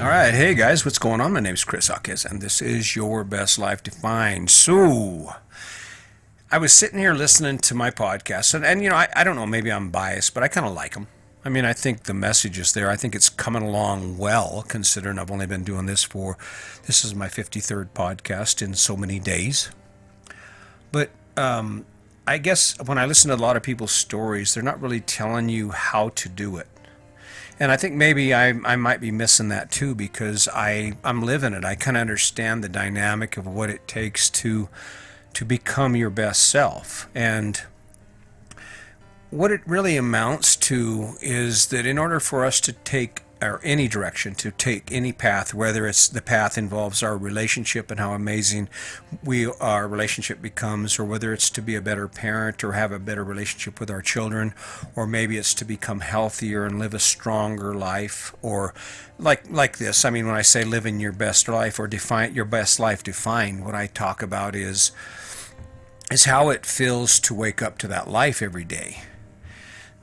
All right, hey guys, what's going on? My name is Chris Hawkins, and this is Your Best Life Defined. So, I was sitting here listening to my podcast, and I don't know, maybe I'm biased, but I kind of like them. I mean, I think the message is there. I think it's coming along well, considering I've only been doing this is my 53rd podcast in so many days. But I guess when I listen to a lot of people's stories, they're not really telling you how to do it. And I think maybe I might be missing that too because I'm living it. I kind of understand the dynamic of what it takes to become your best self. And what it really amounts to is that in order for us to take or any direction, to take any path, whether it's the path involves our relationship and how amazing our relationship becomes, or whether it's to be a better parent or have a better relationship with our children, or maybe it's to become healthier and live a stronger life, or like this. I mean, when I say living your best life or define your best life defined, what I talk about is how it feels to wake up to that life every day.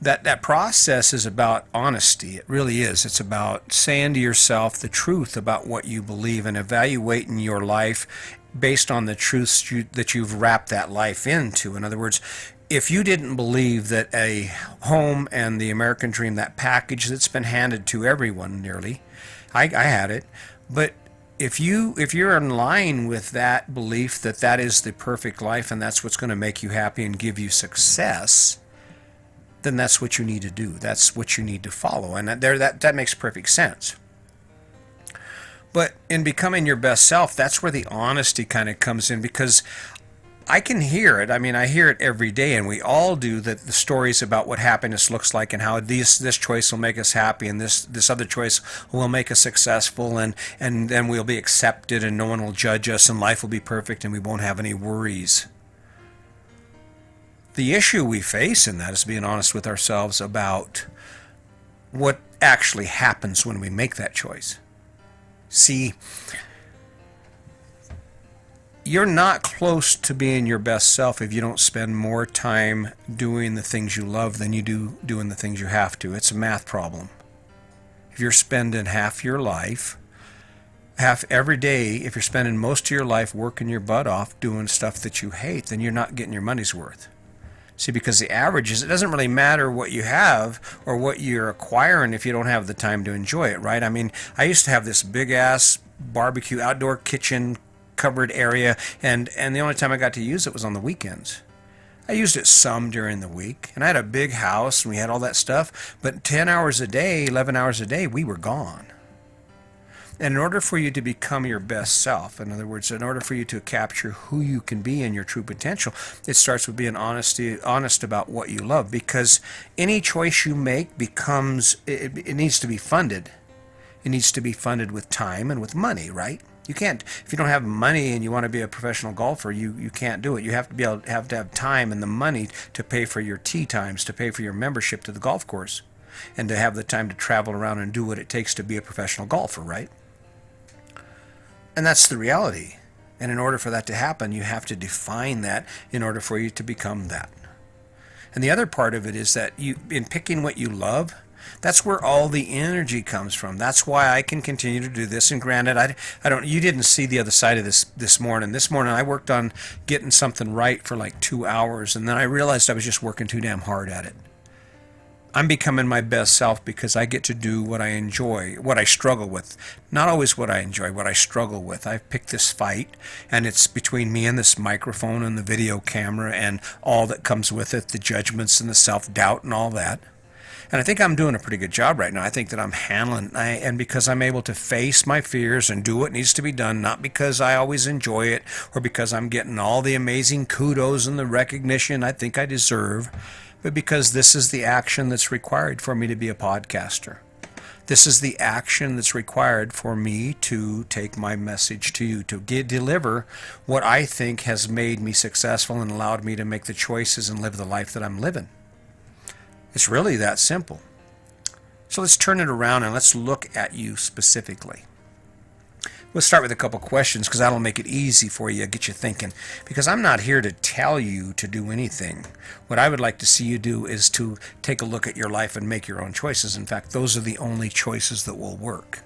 That process is about honesty. It really is. It's about saying to yourself the truth about what you believe and evaluating your life based on the truths that you've wrapped that life into. In other words, if you didn't believe that a home and the American dream, that package that's been handed to everyone nearly, I had it, but if you're in line with that belief that that is the perfect life and that's what's going to make you happy and give you success, then that's what you need to do. That's what you need to follow. And that makes perfect sense. But in becoming your best self, that's where the honesty kind of comes in, because I can hear it. I mean, I hear it every day, and we all do, that the stories about what happiness looks like and how this choice will make us happy and this other choice will make us successful, and then we'll be accepted and no one will judge us and life will be perfect and we won't have any worries. The issue we face in that is being honest with ourselves about what actually happens when we make that choice. See, you're not close to being your best self if you don't spend more time doing the things you love than you do doing the things you have to. It's a math problem. If you're spending half your life, half every day, if you're spending most of your life working your butt off doing stuff that you hate, then you're not getting your money's worth. See, because the average is, it doesn't really matter what you have or what you're acquiring if you don't have the time to enjoy it, right? I mean, I used to have this big-ass barbecue outdoor kitchen covered area, and the only time I got to use it was on the weekends. I used it some during the week, and I had a big house, and we had all that stuff, but 10 hours a day, 11 hours a day, we were gone. And in order for you to become your best self, in other words, in order for you to capture who you can be and your true potential, it starts with being honest about what you love, because any choice you make becomes, it needs to be funded. It needs to be funded with time and with money, right? You can't, if you don't have money and you want to be a professional golfer, you can't do it. You have to have time and the money to pay for your tee times, to pay for your membership to the golf course, and to have the time to travel around and do what it takes to be a professional golfer, right? And that's the reality. And in order for that to happen, you have to define that in order for you to become that. And the other part of it is that in picking what you love, that's where all the energy comes from. That's why I can continue to do this. And granted, you didn't see the other side of this morning. This morning I worked on getting something right for like 2 hours, and then I realized I was just working too damn hard at it. I'm becoming my best self because I get to do what I enjoy, what I struggle with. Not always what I enjoy, what I struggle with. I've picked this fight, and it's between me and this microphone and the video camera and all that comes with it, the judgments and the self-doubt and all that. And I think I'm doing a pretty good job right now. I think that I'm handling, and because I'm able to face my fears and do what needs to be done, not because I always enjoy it or because I'm getting all the amazing kudos and the recognition I think I deserve, but because this is the action that's required for me to be a podcaster. This is the action that's required for me to take my message to you, to deliver what I think has made me successful and allowed me to make the choices and live the life that I'm living. It's really that simple. So let's turn it around and let's look at you specifically. We'll start with a couple questions because that'll make it easy for you, get you thinking. Because I'm not here to tell you to do anything. What I would like to see you do is to take a look at your life and make your own choices. In fact, those are the only choices that will work.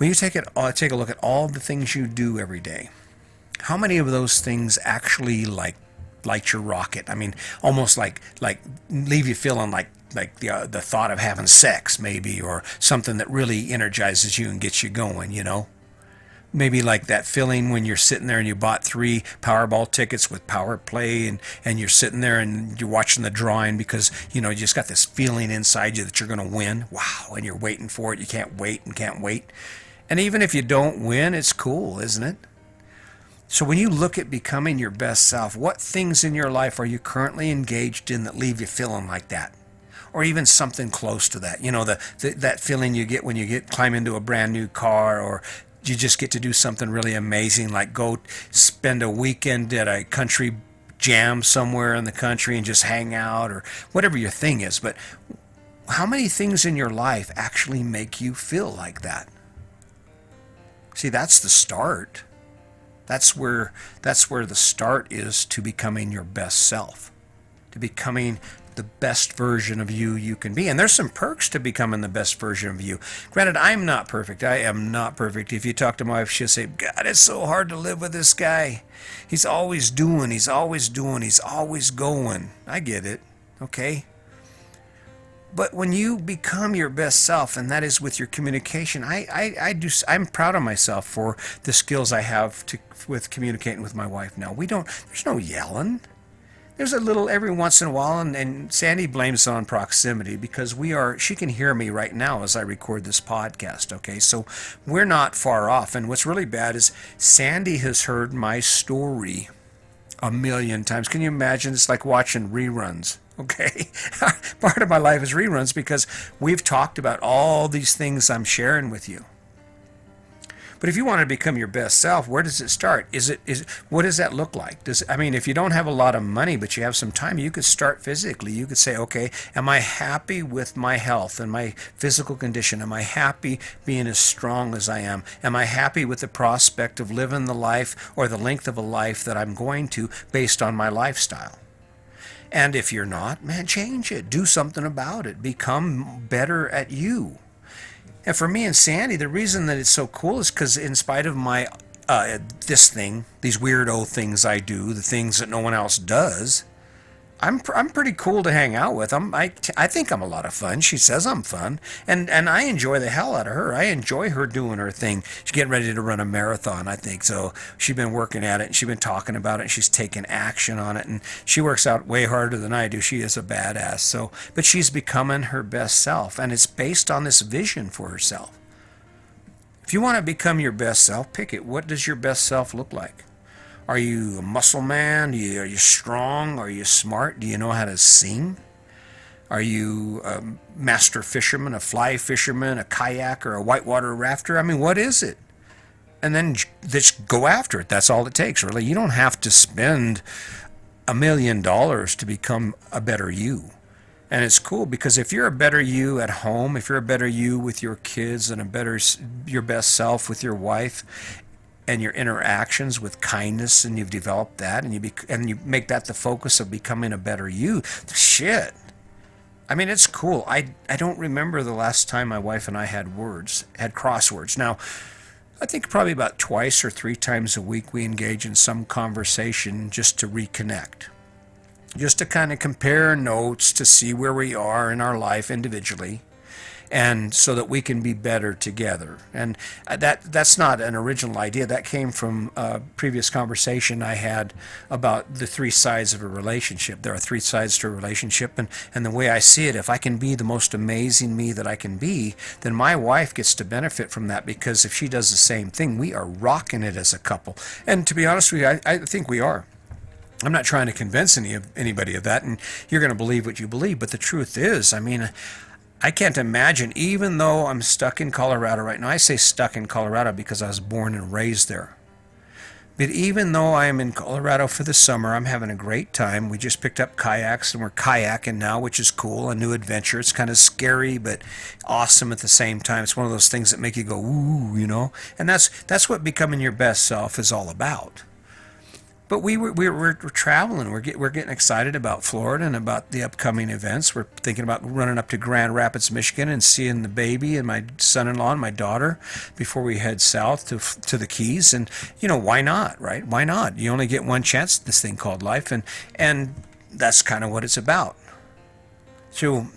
When you take a look at all the things you do every day, how many of those things actually light your rocket? I mean, almost like leave you feeling like the thought of having sex, maybe, or something that really energizes you and gets you going, you know? Maybe like that feeling when you're sitting there and you bought 3 Powerball tickets with Power Play, and you're sitting there and you're watching the drawing because, you know, you just got this feeling inside you that you're going to win. Wow. And you're waiting for it. You can't wait and can't wait. And even if you don't win, it's cool, isn't it? So when you look at becoming your best self, what things in your life are you currently engaged in that leave you feeling like that? Or even something close to that. You know, that feeling you get when you climb into a brand new car, or you just get to do something really amazing, like go spend a weekend at a country jam somewhere in the country and just hang out, or whatever your thing is. But how many things in your life actually make you feel like that? See, that's the start. That's where the start is to becoming your best self, to becoming the best version of you can be. And there's some perks to becoming the best version of you. Granted, I'm not perfect. I am not perfect. If you talk to my wife, she'll say, God, it's so hard to live with this guy. He's always doing, he's always going. I get it. Okay. But when you become your best self, and that is with your communication, I'm proud of myself for the skills I have with communicating with my wife now. There's no yelling. There's a little every once in a while, and Sandy blames it on proximity because she can hear me right now as I record this podcast, okay? So we're not far off. And what's really bad is Sandy has heard my story a million times. Can you imagine? It's like watching reruns, okay? Part of my life is reruns because we've talked about all these things I'm sharing with you. But if you want to become your best self, where does it start? What does that look like? If you don't have a lot of money, but you have some time, you could start physically. You could say, okay, am I happy with my health and my physical condition? Am I happy being as strong as I am? Am I happy with the prospect of living the life or the length of a life that I'm going to based on my lifestyle? And if you're not, man, change it. Do something about it. Become better at you. And for me and Sandy, the reason that it's so cool is because in spite of my these weirdo things I do, the things that no one else does, I'm pretty cool to hang out with. I think I'm a lot of fun. She says I'm fun, and I enjoy the hell out of her. I enjoy her doing her thing. She's getting ready to run a marathon, I think. So she's been working at it, and she's been talking about it, and she's taking action on it, and she works out way harder than I do. She is a badass. So, but she's becoming her best self, and it's based on this vision for herself. If you want to become your best self, pick it. What does your best self look like? Are you a muscle man? Are you strong? Are you smart? Do you know how to sing? Are you a master fisherman, a fly fisherman, a kayaker, a whitewater rafter? I mean, what is it? And then just go after it. That's all it takes, really. You don't have to spend $1 million to become a better you. And it's cool because if you're a better you at home, if you're a better you with your kids and your best self with your wife, and your interactions with kindness, and you've developed that, and you make that the focus of becoming a better you. Shit. I mean, it's cool. I don't remember the last time my wife and I had crosswords. Now, I think probably about 2 or 3 times a week we engage in some conversation just to reconnect. Just to kind of compare notes to see where we are in our life individually, and so that we can be better together. And that's not an original idea. That came from a previous conversation I had about the 3 sides of a relationship. There are 3 sides to a relationship, and the way I see it, if I can be the most amazing me that I can be, then my wife gets to benefit from that, because if she does the same thing, we are rocking it as a couple. And to be honest with you, I think we are. I'm not trying to convince anybody of that, and you're going to believe what you believe, but the truth is, I can't imagine, even though I'm stuck in Colorado right now. I say stuck in Colorado because I was born and raised there. But even though I am in Colorado for the summer, I'm having a great time. We just picked up kayaks and we're kayaking now, which is cool, a new adventure. It's kind of scary, but awesome at the same time. It's one of those things that make you go, ooh, you know? And that's what becoming your best self is all about. But we're traveling. We're getting excited about Florida and about the upcoming events. We're thinking about running up to Grand Rapids, Michigan, and seeing the baby and my son-in-law and my daughter before we head south to the Keys. And why not, right? Why not? You only get one chance at this thing called life, and that's kind of what it's about. So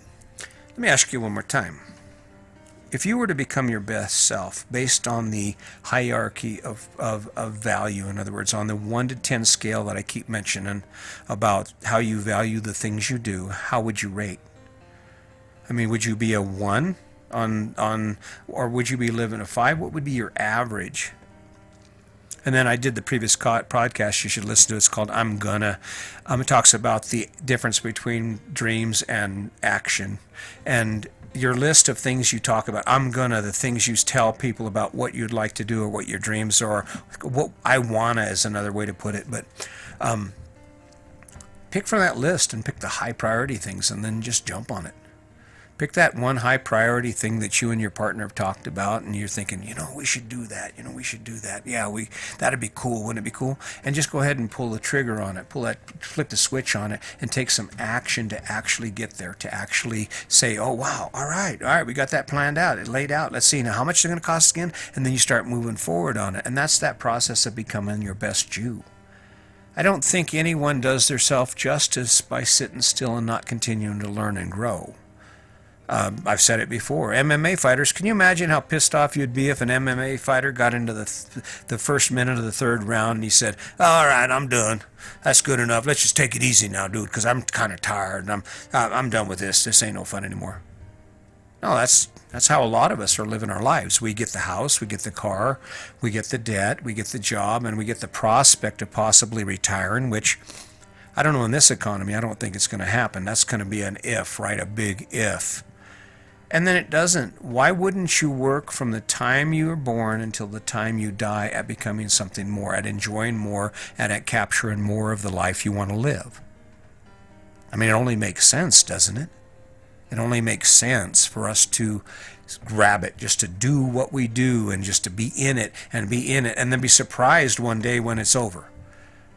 let me ask you one more time. If you were to become your best self based on the hierarchy of value, in other words, on the 1 to 10 scale that I keep mentioning about how you value the things you do, how would you rate? I mean, would you be a 1 or would you be living a 5? What would be your average? And then I did the previous podcast you should listen to. It's called I'm Gonna. It talks about the difference between dreams and action. And your list of things you talk about, I'm gonna, the things you tell people about what you'd like to do or what your dreams are, what I wanna is another way to put it. But pick from that list and pick the high priority things and then just jump on it. Pick that one high priority thing that you and your partner have talked about and you're thinking, we should do that. We should do that. Yeah, that'd be cool. Wouldn't it be cool? And just go ahead and pull the trigger on it, flip the switch on it and take some action to actually get there, to actually say, oh, wow, all right, we got that planned out, it laid out. Let's see now how much it's going to cost again. And then you start moving forward on it. And that's that process of becoming your best you. I don't think anyone does their self justice by sitting still and not continuing to learn and grow. I've said it before. MMA fighters, can you imagine how pissed off you'd be if an MMA fighter got into the first minute of the third round and he said, all right, I'm done. That's good enough. Let's just take it easy now, dude, because I'm kind of tired and I'm done with this. This ain't no fun anymore. No, that's how a lot of us are living our lives. We get the house, we get the car, we get the debt, we get the job, and we get the prospect of possibly retiring, which I don't know, in this economy, I don't think it's going to happen. That's going to be an if, right? A big if. And then it doesn't. Why wouldn't you work from the time you were born until the time you die at becoming something more, at enjoying more, and at capturing more of the life you want to live? I mean, it only makes sense, doesn't it? It only makes sense for us to grab it, just to do what we do and just to be in it and then be surprised one day when it's over.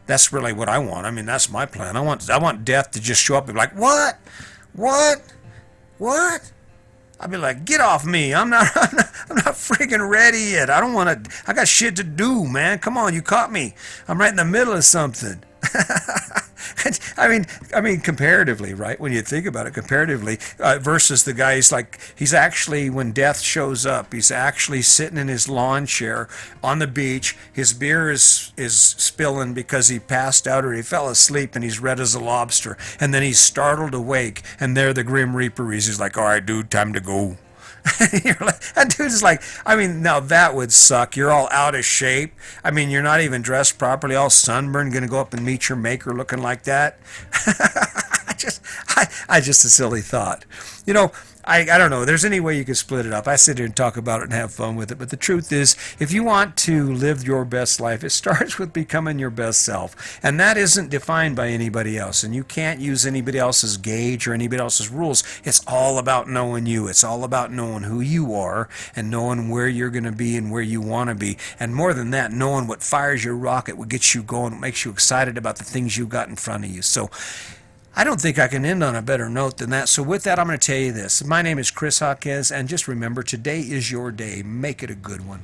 That's really what I want. I mean, that's my plan. I want death to just show up and be like, what? I'd be like, get off me. I'm not freaking ready yet. I got shit to do, man. Come on, you caught me. I'm right in the middle of something. I mean, comparatively, right? When you think about it, comparatively, versus the guy, he's actually, when death shows up, he's actually sitting in his lawn chair on the beach. His beer is spilling because he passed out or he fell asleep, and he's red as a lobster. And then he's startled awake, and there the Grim Reaper is. He's like, all right, dude, time to go. That dude is like, I mean, now that would suck. You're all out of shape. I mean, you're not even dressed properly, all sunburned, gonna go up and meet your maker looking like that. I just a silly thought. I don't know. There's any way you could split it up. I sit here and talk about it and have fun with it. But the truth is, if you want to live your best life, it starts with becoming your best self. And that isn't defined by anybody else. And you can't use anybody else's gauge or anybody else's rules. It's all about knowing you. It's all about knowing who you are and knowing where you're going to be and where you want to be. And more than that, knowing what fires your rocket, what gets you going, what makes you excited about the things you've got in front of you. So I don't think I can end on a better note than that. So with that, I'm going to tell you this. My name is Chris Hawkes, and just remember, today is your day. Make it a good one.